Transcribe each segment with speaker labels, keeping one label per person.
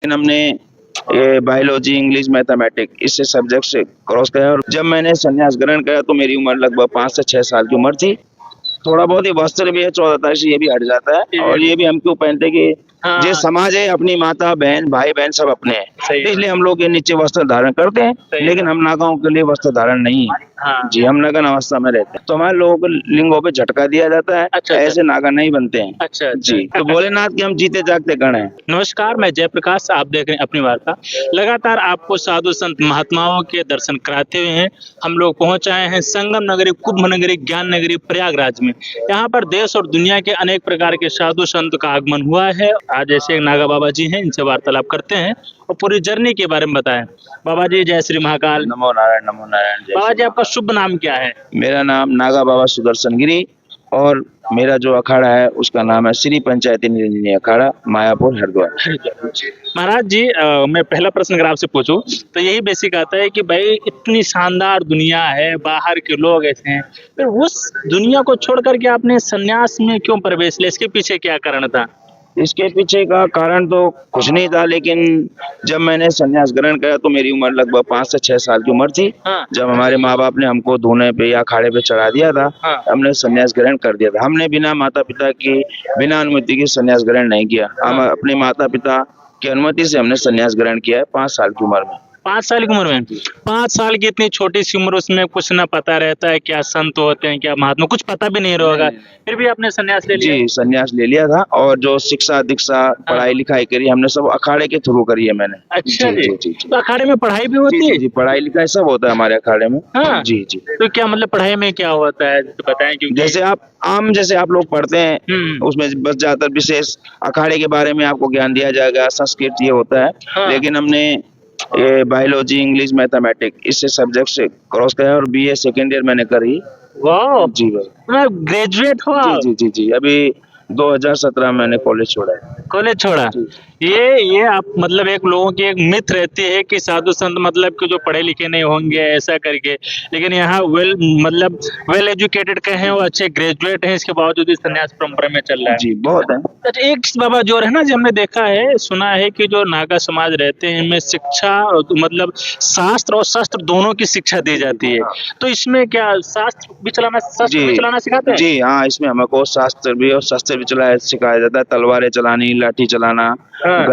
Speaker 1: लेकिन हमने ये बायोलॉजी, इंग्लिश, मैथमेटिक इससे सब्जेक्ट से क्रॉस किया और जब मैंने संन्यास ग्रहण किया तो मेरी उम्र लगभग 5 से 6 साल की उम्र थी। थोड़ा बहुत ही वस्त्र भी है 14 तारीख से ये भी हट जाता है और ये भी हम क्यों पहनते हैं कि
Speaker 2: हाँ।
Speaker 1: जो समाज है अपनी माता बहन भाई बहन सब अपने हैं,
Speaker 2: सही
Speaker 1: तो इसलिए हम लोग ये नीचे वस्त्र धारण करते हैं,
Speaker 2: सही
Speaker 1: लेकिन हम नागाओं के लिए वस्त्र धारण नहीं है।
Speaker 2: हाँ।
Speaker 1: जी, हम नग्न अवस्था में रहते हैं तो हमारे लोगों को लिंगों पे झटका दिया जाता है।
Speaker 2: अच्छा।
Speaker 1: ऐसे नागा नहीं बनते हैं।
Speaker 2: अच्छा।
Speaker 1: जी, तो भोलेनाथ के हम जीते जागते गण हैं।
Speaker 2: नमस्कार, मैं जयप्रकाश, आप देख रहे हैं अपनी वार्ता। लगातार आपको साधु संत महात्माओं के दर्शन कराते हुए हैं हम लोग पहुंच आए हैं संगम नगरी, कुंभ नगरी, ज्ञान नगरी प्रयागराज में। यहाँ पर देश और दुनिया के अनेक प्रकार के साधु संत का आगमन हुआ है। आज ऐसे एक नागा बाबा जी हैं, इनसे वार्तालाप करते हैं और पूरी जर्नी के बारे में बताएं। बाबा जी जय श्री महाकाल।
Speaker 1: नमो नारायण, नमो नारायण। जय
Speaker 2: बाबा
Speaker 1: श्री
Speaker 2: जी, आपका शुभ नाम क्या है?
Speaker 1: मेरा नाम नागा बाबा सुदर्शन गिरी और मेरा जो अखाड़ा है उसका नाम है श्री पंचायती निरंजनी अखाड़ा, मायापुर, हरिद्वार।
Speaker 2: महाराज जी, मैं पहला प्रश्न अगर आपसे पूछूं तो यही बेसिक आता है कि भाई इतनी शानदार दुनिया है, बाहर के लोग ऐसे हैं, फिर उस दुनिया को छोड़ करके आपने संन्यास में क्यों प्रवेश लिया? इसके पीछे क्या कारण था?
Speaker 1: इसके पीछे का कारण तो कुछ नहीं था, लेकिन जब मैंने संन्यास ग्रहण किया तो मेरी उम्र लगभग 5 से 6 साल की उम्र थी।
Speaker 2: हाँ।
Speaker 1: जब हमारे माँ बाप ने हमको धूने पे या अखाड़े पे चढ़ा दिया था,
Speaker 2: हाँ।
Speaker 1: हमने संन्यास ग्रहण कर दिया था। हमने बिना माता पिता की बिना अनुमति के संन्यास ग्रहण नहीं किया। हम अपने माता पिता की अनुमति से हमने संन्यास ग्रहण किया है 5 साल की उम्र में।
Speaker 2: 5 साल की उम्र में? 5 साल की इतनी छोटी सी उम्र, उसमें कुछ ना पता रहता है क्या संत होते हैं, क्या महात्मा, कुछ पता भी नहीं होगा, फिर भी आपने संन्यास ले लिया?
Speaker 1: जी, संन्यास ले लिया था और जो शिक्षा दीक्षा पढ़ाई लिखाई करी हमने सब अखाड़े के थ्रू करी है मैंने।
Speaker 2: अच्छा
Speaker 1: जी,
Speaker 2: जी,
Speaker 1: जी, जी, जी।
Speaker 2: तो अखाड़े में पढ़ाई भी होती है?
Speaker 1: जी, पढ़ाई लिखाई सब होता है हमारे अखाड़े में।
Speaker 2: हाँ।
Speaker 1: जी, जी।
Speaker 2: तो क्या मतलब पढ़ाई में क्या होता है तो बताएं, क्योंकि
Speaker 1: जैसे आप लोग पढ़ते हैं उसमें बस ज्यादातर विशेष अखाड़े के बारे में आपको ज्ञान दिया जाएगा, संस्कृत ये होता है।
Speaker 2: हाँ।
Speaker 1: लेकिन हमने ये बायोलॉजी, इंग्लिश, मैथमेटिक इससे सब्जेक्ट से क्रॉस किया और बीए सेकेंड ईयर मैंने करी।
Speaker 2: वाह,
Speaker 1: जी भाई।
Speaker 2: मैं ग्रेजुएट हुआ?
Speaker 1: जी जी जी जी, अभी 2017 मैंने कॉलेज छोड़ा है।
Speaker 2: कॉलेज छोड़ा? ये आप मतलब एक लोगों की एक मिथ रहती है कि साधु संत मतलब कि जो पढ़े लिखे नहीं होंगे ऐसा करके, लेकिन यहाँ वेल एजुकेटेड कहे वो अच्छे ग्रेजुएट हैं, इसके बावजूद इस संन्यास परंपरा में चल रहा है।
Speaker 1: जी, बहुत है।
Speaker 2: अच्छा, एक बाबा जो है ना, जो हमने देखा है सुना है कि जो नागा समाज रहते हैं इनमें शिक्षा मतलब शास्त्र और शस्त्र दोनों की शिक्षा दी जाती है, तो इसमें क्या शस्त्र भी चलाना सिखाते हैं?
Speaker 1: जी हाँ, इसमें हमको शास्त्र भी और शस्त्र भी सिखाया जाता है। तलवारें चलानी, लाठी चलाना,
Speaker 2: हाँ।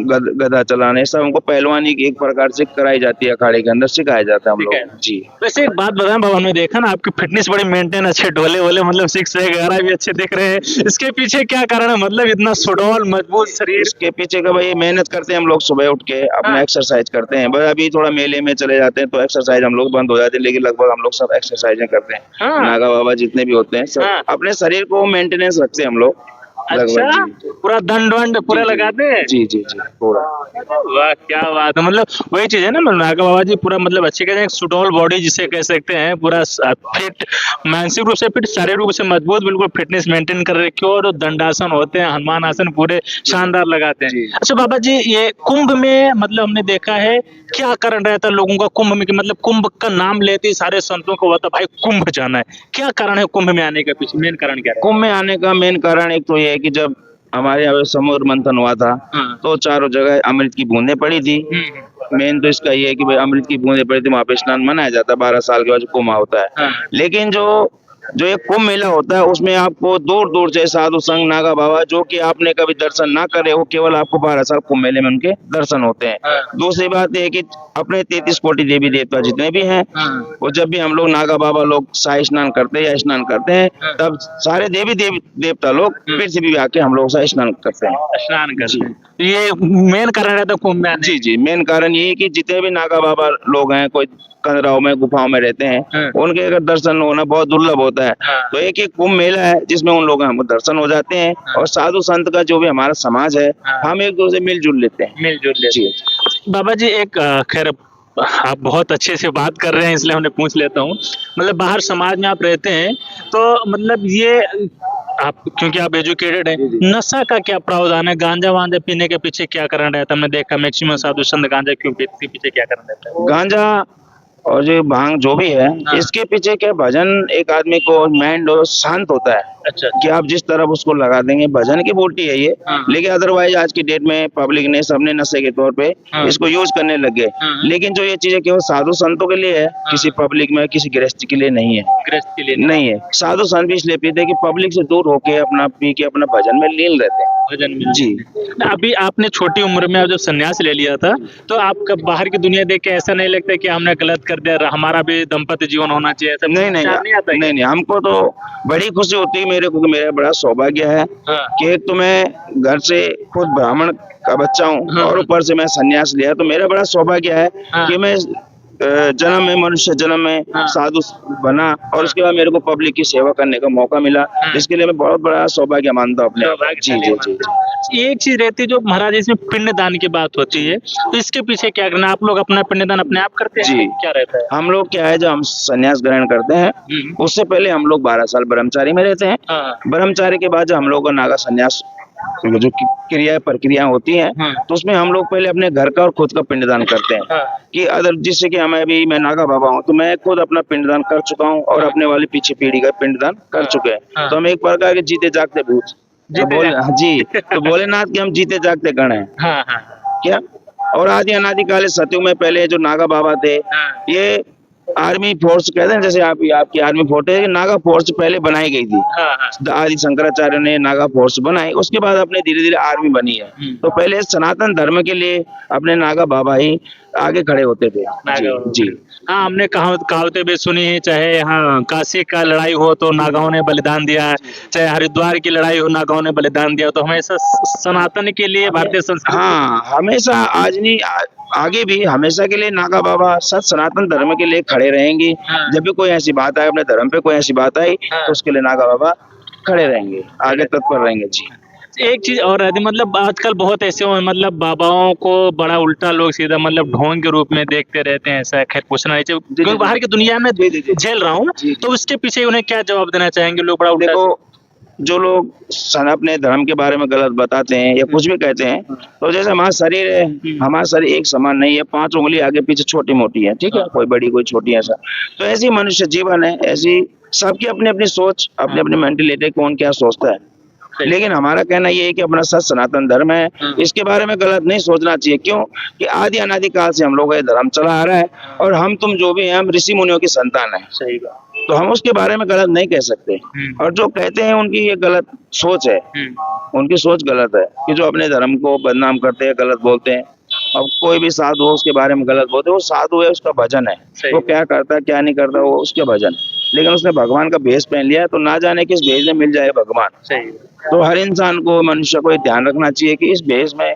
Speaker 1: गदा चलाने, सब हमको पहलवानी की एक प्रकार से कराई जाती है, अखाड़े के अंदर सिखाया जाता है हम लोग। जी।
Speaker 2: वैसे एक बात बताएं बाबा, हमने देखा ना आपकी फिटनेस बड़ी मेंटेन, अच्छे ढोले वोले, मतलब 6 वगैरह भी अच्छे दिख रहे हैं, इसके पीछे क्या कारण है? मतलब इतना सुडौल मजबूत शरीर?
Speaker 1: इसके पीछे का भाई मेहनत करते हैं हम लोग, सुबह उठ के अपना
Speaker 2: हाँ।
Speaker 1: एक्सरसाइज करते हैं। बस अभी थोड़ा मेले में चले जाते हैं तो एक्सरसाइज हम लोग बंद हो जाते हैं, लेकिन लगभग हम लोग सब एक्सरसाइज करते हैं।
Speaker 2: हाँ।
Speaker 1: नागा बाबा जितने भी होते हैं सब
Speaker 2: हाँ।
Speaker 1: अपने शरीर को मेंटेनेंस रखते हैं हम लोग।
Speaker 2: अच्छा, पूरा दंड वंड पूरा लगाते हैं?
Speaker 1: जी जी जी, पूरा।
Speaker 2: वाह, क्या बात है। मतलब वही चीज है ना, नागा बाबा जी पूरा मतलब अच्छे कहते हैं, सुडौल बॉडी जिसे कह सकते हैं, पूरा फिट, मानसिक रूप से फिट, शारीरिक रूप से मजबूत, बिल्कुल फिटनेस मेंटेन कर रखे हो, और दंडासन होते हैं, हनुमान आसन पूरे शानदार लगाते हैं। अच्छा बाबा जी, ये कुंभ में मतलब हमने देखा है, क्या कारण रहता है लोगों का कुंभ में, कि मतलब कुंभ का नाम लेते ही सारे संतों को होता भाई कुंभ जाना है, क्या कारण है कुंभ में आने का? पीछे मेन कारण क्या है?
Speaker 1: कुंभ में आने का मेन कारण एक तो ये है कि जब हमारे यहाँ समुद्र मंथन हुआ था तो चारों जगह अमृत की बूंदें पड़ी थी। मेन तो इसका ये है कि भाई अमृत की बूंदें पड़ी थी, वहाँ पे स्नान मनाया जाता है, 12 साल के बाद कुंभ होता है। लेकिन जो ये कुंभ मेला होता है उसमें आपको दूर दूर से साधु संघ, नागा बाबा, जो कि आपने कभी दर्शन ना करे वो केवल आपको 12 साल कुंभ मेले में उनके दर्शन होते हैं। दूसरी बात ये है कि अपने 33 कोटि देवी देवता जितने भी हैं, वो जब भी हम लोग नागा बाबा लोग शाही स्नान करते हैं या स्नान करते हैं, तब सारे देवी देवता लोग पृथ्वी पे आके हम लोग शाही स्नान करते हैं।
Speaker 2: स्नान करते हैं, ये मेन कारण रहता है कुंभ में आने?
Speaker 1: जी जी, मेन कारण ये है कि जितने भी नागा बाबा लोग हैं, कोई कंदराओं में गुफाओं में रहते हैं, उनके अगर दर्शन होना बहुत दुर्लभ होता है, तो एक कुंभ मेला है जिसमें उन लोगों हमको दर्शन हो जाते हैं। और साधु संत का जो भी हमारा समाज है, हम एक दूसरे मिलजुल लेते हैं।
Speaker 2: बाबा जी, एक खैर आप बहुत अच्छे से बात कर रहे हैं इसलिए हमने पूछ लेता हूँ, मतलब बाहर समाज में आप रहते हैं तो मतलब ये आप, क्योंकि आप एजुकेटेड हैं, नशा का क्या प्रावधान है? गांजा वांजा पीने के पीछे क्या कारण रहता है? हमने देखा मैक्सिमम साधु संत गांजा क्यों पीते, पीछे क्या कारण रहता है?
Speaker 1: गांजा और जो भांग जो भी है,
Speaker 2: हाँ।
Speaker 1: इसके पीछे क्या भजन एक आदमी को माइंड शांत होता है
Speaker 2: अच्छा
Speaker 1: कि आप जिस तरफ उसको लगा देंगे, भजन की बूटी है ये।
Speaker 2: हाँ।
Speaker 1: लेकिन अदरवाइज आज की डेट में पब्लिक ने सबने नशे के तौर पे
Speaker 2: हाँ।
Speaker 1: इसको यूज करने लग गए।
Speaker 2: हाँ।
Speaker 1: लेकिन जो ये चीजें केवल साधु संतों के लिए है, किसी पब्लिक में किसी गृहस्थी के लिए नहीं है।
Speaker 2: गृहस्थ के लिए
Speaker 1: नहीं है। साधु संत भी इसलिए पीते हैं कि पब्लिक से दूर होके अपना पी के अपना भजन में लीन रहते हैं।
Speaker 2: भजन में
Speaker 1: जी।
Speaker 2: अभी आपने छोटी उम्र में जब संन्यास ले लिया था, तो आपका बाहर की दुनिया देख के ऐसा नहीं लगता कि हमने गलत कर दिया, हमारा भी दाम्पत्य जीवन होना चाहिए, ऐसा
Speaker 1: नहीं नहीं
Speaker 2: विचार नहीं आता
Speaker 1: नहीं नहीं, हमको तो बड़ी खुशी होती है मेरे को कि मेरा बड़ा सौभाग्य है
Speaker 2: हाँ।
Speaker 1: कि एक तो मैं घर से खुद ब्राह्मण का बच्चा हूँ
Speaker 2: हाँ।
Speaker 1: और ऊपर से मैं संन्यास लिया, तो मेरा बड़ा सौभाग्य है
Speaker 2: हाँ।
Speaker 1: कि मैं जन्म में मनुष्य जन्म में
Speaker 2: हाँ।
Speaker 1: साधु बना और उसके बाद मेरे को पब्लिक की सेवा करने का मौका मिला,
Speaker 2: हाँ।
Speaker 1: जिसके लिए मैं बहुत बड़ा सौभाग्य मानता हूँ अपने आप। जी जी जी जी।
Speaker 2: एक चीज रहती है जो महाराज इसमें पिंडदान की बात होती है, तो इसके पीछे क्या करना, आप लोग अपना पिंडदान अपने आप करते हैं?
Speaker 1: जी।
Speaker 2: क्या रहता है?
Speaker 1: हम लोग क्या है, जब हम संन्यास ग्रहण करते हैं उससे पहले हम लोग 12 साल ब्रह्मचारी में रहते हैं।
Speaker 2: हाँ।
Speaker 1: ब्रह्मचारी के बाद जब हम लोग का नागा संन्यास जो क्रिया प्रक्रिया होती हैं,
Speaker 2: हाँ।
Speaker 1: तो उसमें हम लोग पहले अपने घर का और खुद का पिंडदान करते हैं
Speaker 2: हाँ।
Speaker 1: कि अदर जिससे कि मैं नागा बाबा हूँ तो मैं खुद अपना पिंडदान कर चुका हूँ और अपने वाली पीछे पीढ़ी का पिंडदान कर चुके हैं।
Speaker 2: हाँ।
Speaker 1: तो हम एक प्रकार के जीते जागते भूत, तो
Speaker 2: जीते
Speaker 1: बोले
Speaker 2: जागते।
Speaker 1: हाँ जी, तो भोलेनाथ के हम जीते जागते गण हैं
Speaker 2: हाँ हाँ
Speaker 1: क्या। और आदि अनादि काले सतयुग में पहले जो नागा बाबा थे,
Speaker 2: हाँ।
Speaker 1: ये आर्मी फोर्स कहते हैं, जैसे आपकी आर्मी फोर्स है, नागा फोर्स पहले बनाई गई थी।
Speaker 2: हाँ हाँ।
Speaker 1: आदि शंकराचार्य ने नागा फोर्स बनाई, उसके बाद अपने धीरे धीरे आर्मी बनी है। तो पहले सनातन धर्म के लिए अपने नागा बाबा ही आगे खड़े होते थे। जी
Speaker 2: नागा
Speaker 1: जी
Speaker 2: हाँ, हमने कहावतें भी सुनी है, चाहे यहाँ काशी का लड़ाई हो तो नागाओं ने बलिदान दिया है, चाहे हरिद्वार की लड़ाई हो नागाओं ने बलिदान दिया, तो हमेशा सनातन के लिए भारतीय संस्कृति।
Speaker 1: हाँ, हमेशा आज नहीं आगे भी हमेशा के लिए नागा बाबा सच सनातन धर्म के लिए खड़े रहेंगे।
Speaker 2: हाँ।
Speaker 1: जब भी कोई ऐसी बात आए, अपने धर्म पे कोई ऐसी बात आई,
Speaker 2: हाँ।
Speaker 1: तो उसके लिए नागा बाबा खड़े रहेंगे, आगे तत्पर रहेंगे। जी।
Speaker 2: एक चीज और है, मतलब आजकल बहुत ऐसे हो, मतलब बाबाओं को बड़ा उल्टा लोग सीधा मतलब ढोंग के रूप में देखते रहते हैं, ऐसा खैर पूछना नहीं चाहिए क्योंकि बाहर की दुनिया में झेल रहा हूँ, तो उसके पीछे उन्हें क्या जवाब देना चाहेंगे? लोग बड़ा उल्टा
Speaker 1: देखो, जो लोग अपने धर्म के बारे में गलत बताते हैं या कुछ भी कहते हैं, तो जैसे हमारा शरीर है, हमारा शरीर एक समान नहीं है, 5 उंगली आगे पीछे छोटी मोटी है, ठीक है, कोई बड़ी कोई छोटी, ऐसा। तो ऐसी मनुष्य जीवन है, ऐसी सबकी अपनी अपनी सोच, अपनी अपनी मेंटेलिटी, कौन क्या सोचता है। लेकिन हमारा कहना ये है कि अपना सच सनातन धर्म है, इसके बारे में गलत नहीं सोचना चाहिए। क्यों कि आदि अनादि काल से हम लोग ये धर्म चला आ रहा है और हम तुम जो भी हैं, हम ऋषि मुनियों की संतान है।
Speaker 2: सही बात।
Speaker 1: तो हम उसके बारे में गलत नहीं कह सकते। और जो कहते हैं उनकी ये गलत सोच है, उनकी सोच गलत है कि जो अपने धर्म को बदनाम करते हैं, गलत बोलते हैं। अब कोई भी साधु हो उसके बारे में गलत बोलते हैं, वो साधु है, उसका भजन है, वो क्या करता है क्या नहीं करता वो उसके भजन, लेकिन उसने भगवान का भेष पहन लिया है, तो ना जाने किस भेष में मिल जाए भगवान।
Speaker 2: सही।
Speaker 1: तो हर इंसान को, मनुष्य को ये ध्यान रखना चाहिए कि इस भेष में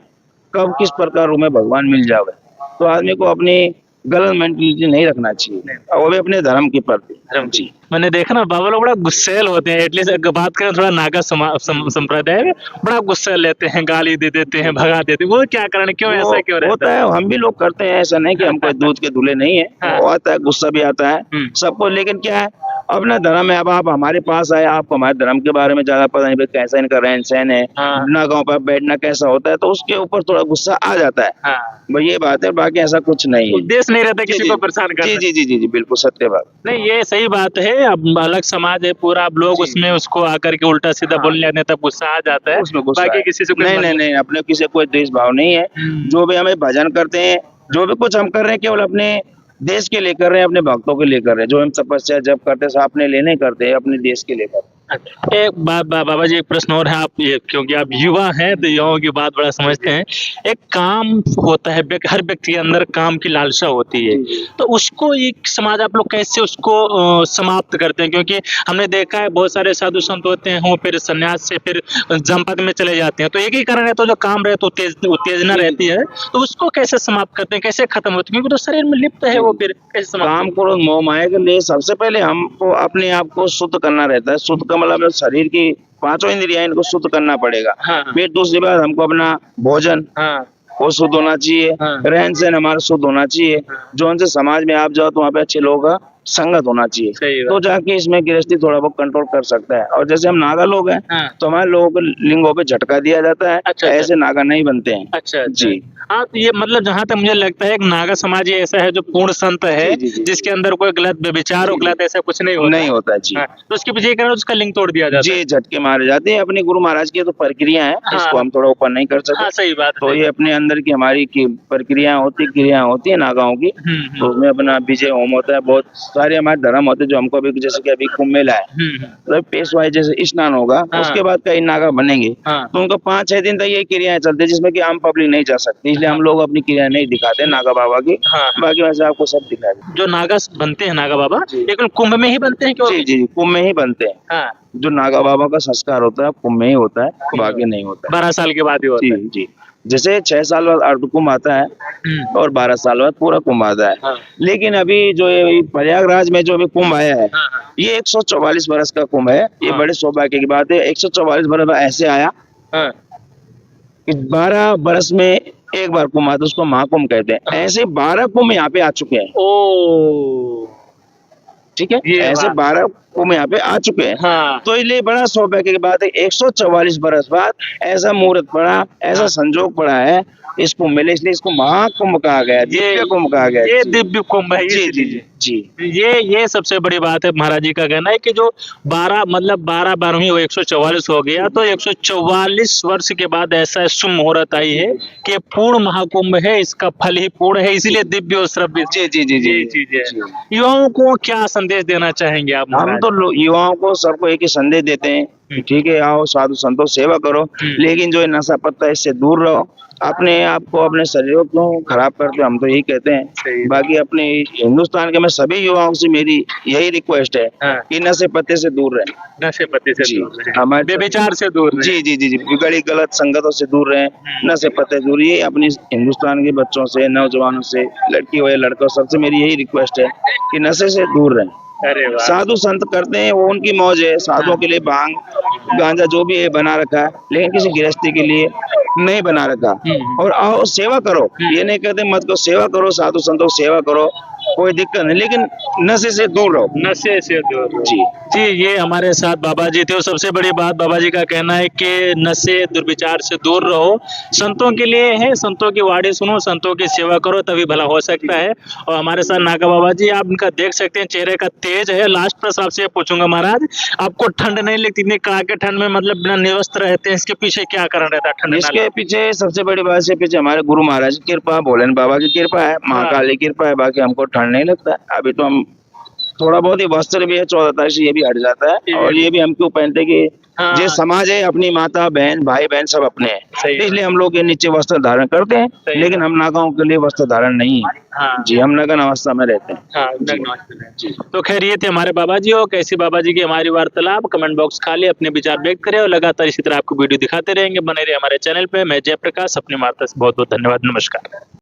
Speaker 1: कब किस प्रकार में भगवान मिल जावे। तो आदमी को अपनी गलत मेंटेलिटी नहीं रखना चाहिए, और वो भी अपने धर्म के प्रति। जी।
Speaker 2: मैंने देखा ना, बाबा लोग बड़ा गुस्सैल होते हैं, एटलीस्ट बात करें थोड़ा नागा संप्रदाय में, बड़ा गुस्सा लेते हैं, गाली दे देते हैं, भगा देते हैं। वो क्या कारण, क्यों ऐसा क्यों रहता
Speaker 1: होता है? हम भी लोग करते हैं, ऐसा नहीं कि हम कोई दूध के दूल्हे नहीं है।
Speaker 2: हाँ।
Speaker 1: वो आता है, गुस्सा भी आता है सबको, लेकिन क्या है, अपना धर्म है। अब आप हमारे पास आए, आपको हमारे धर्म के बारे में ज्यादा पता नहीं, कैसा इनका रहन सहन है,
Speaker 2: हाँ।
Speaker 1: नागाओं पर बैठना कैसा होता है, तो उसके ऊपर थोड़ा गुस्सा आ जाता है।
Speaker 2: हाँ।
Speaker 1: भाई ये बात है, बाकी ऐसा कुछ नहीं है।
Speaker 2: उद्देश्य नहीं रहता किसी को परेशान करना।
Speaker 1: जी जी जी जी जी, बिल्कुल सत्य बात।
Speaker 2: नहीं, ये सही बात है। अब अलग समाज है पूरा, अब लोग उसमें उसको आकर के उल्टा सीधा बोलने लगते हैं, तब गुस्सा आ जाता है।
Speaker 1: उसमें गुस्सा
Speaker 2: बाकी
Speaker 1: है।
Speaker 2: किसी से कोई
Speaker 1: नहीं
Speaker 2: मतलब
Speaker 1: नहीं नहीं, अपने किसी कोई द्वेष भाव नहीं है। जो भी हमें भजन करते हैं, जो भी कुछ हम कर रहे हैं, केवल अपने देश के लिए कर रहे हैं, अपने भक्तों के लिए कर रहे हैं। जो हम तपस्या जब करते हैं, सब अपने लिए नहीं करते, अपने देश के लिए करते हैं।
Speaker 2: एक बाबा जी, एक प्रश्न और है, आप ये क्योंकि आप युवा हैं तो युवाओं की बात बड़ा समझते हैं। एक काम होता है, हर व्यक्ति के अंदर काम की लालसा होती है, तो उसको एक समाज आप लोग कैसे उसको समाप्त करते हैं? क्योंकि हमने देखा है बहुत सारे साधु संत होते हैं, वो फिर संन्यास से फिर जनपद में चले जाते हैं, तो एक ही कारण है, तो जो काम रहे तो उत्तेजना रहती है, तो उसको कैसे समाप्त करते हैं, कैसे खत्म होती है? क्योंकि तो शरीर में लिप्त है वो, फिर कैसे समाप्त?
Speaker 1: काम करो मोह माया के लिए सबसे पहले हमको अपने आप को शुद्ध करना रहता है। शुद्ध का मतलब शरीर की 5 इंद्रियां, इनको शुद्ध करना पड़ेगा।
Speaker 2: हाँ।
Speaker 1: फिर दूसरी बात, हमको अपना भोजन
Speaker 2: हाँ।
Speaker 1: वो शुद्ध होना चाहिए।
Speaker 2: हाँ।
Speaker 1: रहन सहन हमारा शुद्ध होना चाहिए। जो उनसे समाज में आप जाओ तो वहाँ पे अच्छे लोगों का संगत होना
Speaker 2: सही
Speaker 1: चाहिए,
Speaker 2: बात।
Speaker 1: तो जाके इसमें गृहस्थी थोड़ा बहुत कंट्रोल कर सकता है। और जैसे हम नागा लोग हैं,
Speaker 2: हाँ।
Speaker 1: तो हमारे लोगों को लिंगों पे झटका दिया जाता है।
Speaker 2: अच्छा।
Speaker 1: ऐसे नागा नहीं बनते हैं।
Speaker 2: अच्छा।
Speaker 1: जी।
Speaker 2: हाँ, तो ये मतलब जहाँ तक मुझे लगता है, एक नागा समाज ही ऐसा है जो पूर्ण संत है,
Speaker 1: जी, जी, जी।
Speaker 2: जिसके अंदर कोई गलत व्यभिचार और
Speaker 1: जी, जी।
Speaker 2: गलत ऐसा कुछ नहीं होता।
Speaker 1: नहीं होता जी।
Speaker 2: हाँ, तो उसके पीछे ये कारण उसका लिंक तोड़ दिया जाता है।
Speaker 1: जी, झटके मारे जाते हैं। अपने गुरु महाराज की तो प्रक्रिया है,
Speaker 2: हाँ।
Speaker 1: इसको हम थोड़ा ऊपर नहीं कर सकते।
Speaker 2: हाँ, सही बात है।
Speaker 1: तो ये अपने अंदर की हमारी की प्रक्रिया होती, क्रिया होती है नागाओं की। तो उसमें अपना विजय होम होता है, बहुत सारे हमारे धर्म होते हैं जो हमको अभी जैसे कि अभी कुंभ मेला है, मतलब पेशवाई जैसे स्नान होगा,
Speaker 2: हाँ।
Speaker 1: उसके बाद कई नागा बनेंगे,
Speaker 2: हाँ।
Speaker 1: तो उनको 5-6 दिन तक ये क्रियाएं चलती है जिसमें कि आम पब्लिक नहीं जा सकती, इसलिए हम लोग अपनी क्रिया नहीं दिखाते नागा बाबा की।
Speaker 2: हाँ।
Speaker 1: बाकी वैसे आपको सब दिखा दें।
Speaker 2: जो नागा बनते हैं नागा बाबा,
Speaker 1: जी।
Speaker 2: ये केवल कुंभ में ही बनते हैं क्यों?
Speaker 1: जी जी जी, कुंभ में ही बनते हैं।
Speaker 2: हाँ,
Speaker 1: जो नागा बाबा का संस्कार होता है कुंभ में ही होता है, बाकी नहीं होता है।
Speaker 2: 12 साल के बाद ही होता
Speaker 1: जी
Speaker 2: है।
Speaker 1: जी, जैसे 6 साल बाद अर्ध कुंभ आता है और 12 साल बाद पूरा कुंभ आता है।
Speaker 2: हाँ।
Speaker 1: लेकिन अभी जो ये प्रयागराज में जो अभी कुंभ आया है,
Speaker 2: हाँ, हाँ।
Speaker 1: ये 144 बरस का कुंभ है। ये
Speaker 2: हाँ।
Speaker 1: बड़े सौभाग्य की बात है। 144 बरस में ऐसे आया
Speaker 2: हाँ।
Speaker 1: कि 12 बरस में एक बार कुंभ आता है, उसको महाकुंभ कहते हैं। ऐसे 12 कुंभ यहाँ पे आ चुके हैं,
Speaker 2: ओ,
Speaker 1: ठीक है।
Speaker 2: ये
Speaker 1: ऐसे
Speaker 2: बात।
Speaker 1: 12 कुंभ यहाँ पे आ चुके हैं।
Speaker 2: हाँ।
Speaker 1: तो इसलिए बड़ा सौभाग्य की बात है, 144 बरस बाद ऐसा मुहूर्त पड़ा, ऐसा संजोग पड़ा है इस कुंभ मेले, इसलिए इसको महाकुंभ कहा गया है, दिव्य कुंभ कहा गया है।
Speaker 2: ये
Speaker 1: जी।
Speaker 2: दिव्य कुंभ है
Speaker 1: जी जी
Speaker 2: इसलिए।
Speaker 1: जी जी।
Speaker 2: ये सबसे बड़ी बात है। महाराज जी का कहना है कि जो 12 12वीं वो 144 हो गया, तो 144 वर्ष के बाद ऐसा शुभ मुहूर्त आई है कि ये पूर्ण महाकुंभ है, इसका फल ही पूर्ण है, इसीलिए दिव्य और श्रव्य
Speaker 1: जी जी जी
Speaker 2: ये
Speaker 1: जी
Speaker 2: चीज है।
Speaker 1: जी।
Speaker 2: युवाओं को क्या संदेश देना चाहेंगे आप
Speaker 1: हम
Speaker 2: महाराज?
Speaker 1: तो युवाओं को सबको एक ही संदेश देते हैं कि ठीक है, आओ साधु संतों सेवा करो, लेकिन जो ये नशा पत्ता है इससे दूर रहो। अपने आप को, अपने शरीर को क्यों खराब करते हो, हम तो यही कहते हैं।
Speaker 2: सही।
Speaker 1: बाकी अपने हिंदुस्तान के मैं सभी युवाओं से मेरी यही रिक्वेस्ट है
Speaker 2: हाँ।
Speaker 1: कि नशे पत्ते से दूर रहें।
Speaker 2: नशे पत्ते से
Speaker 1: जी,
Speaker 2: दूर रहें,
Speaker 1: हमारे
Speaker 2: व्यभिचार से दूर रहें।
Speaker 1: जी जी जी जी, बिगड़ी गलत संगतों से दूर रहें, नशे पत्ते से दूर। ये अपनी हिंदुस्तान के बच्चों से, नौजवानों से, लड़की हो या लड़कों, सबसे मेरी यही रिक्वेस्ट है कि नशे से दूर रहें।
Speaker 2: अरे वाह।
Speaker 1: साधु संत करते हैं, वो उनकी मौज है। साधुओं के लिए भांग गांजा जो भी है बना रखा है, लेकिन किसी गृहस्थी के लिए नहीं बना रखा। और आओ सेवा करो, ये नहीं कहते मत करो, सेवा करो, साधु संतों की सेवा करो, कोई दिक्कत नहीं, लेकिन नशे से दूर रहो।
Speaker 2: नशे से दूर रहो।
Speaker 1: जी
Speaker 2: जी, ये हमारे साथ बाबा जी थे और सबसे बड़ी बात बाबा जी का कहना है कि नशे दुर्विचार से दूर रहो, संतों के लिए है, संतों की वाणी सुनो, संतों की सेवा करो, तभी भला हो सकता है। और हमारे साथ नागा बाबा जी, आप इनका देख सकते हैं, चेहरे का तेज है। लास्ट प्रश्न आपसे ये पूछूंगा महाराज, आपको ठंड नहीं लगती? इतनी कड़ाके ठंड में मतलब बिना निवस्त्र रहते हैं, इसके पीछे क्या कारण रहता है ठंड ना
Speaker 1: इसके पीछे सबसे बड़ी बात से पीछे हमारे गुरु महाराज की कृपा, भोलेनाथ बाबा की कृपा है, महाकाली की कृपा है। बाकी हमको ठंड नहीं लगता है। अभी तो हम थोड़ा बहुत ही वस्त्र भी है, 14 तारीख से ये भी हट जाता है, और ये भी हम क्यों पहनते हैं कि
Speaker 2: हाँ।
Speaker 1: जो समाज है, अपनी माता बहन भाई बहन सब अपने हैं,
Speaker 2: सही
Speaker 1: तो इसलिए हम लोग ये नीचे वस्त्र धारण करते हैं,
Speaker 2: सही
Speaker 1: लेकिन हम नागाओं के लिए वस्त्र धारण नहीं है।
Speaker 2: हाँ।
Speaker 1: जी, हम नग्न अवस्था में रहते हैं।
Speaker 2: हाँ,
Speaker 1: जी।
Speaker 2: जी। तो खैर ये थे हमारे बाबा जी, और कैसी बाबा जी की हमारी वार्तालाप। कमेंट बॉक्स खाली अपने विचार व्यक्त करें और लगातार इसी तरह आपको वीडियो दिखाते रहेंगे। बने रहे हमारे चैनल पे। मैं जयप्रकाश, अपनी वार्ता से बहुत बहुत धन्यवाद। नमस्कार।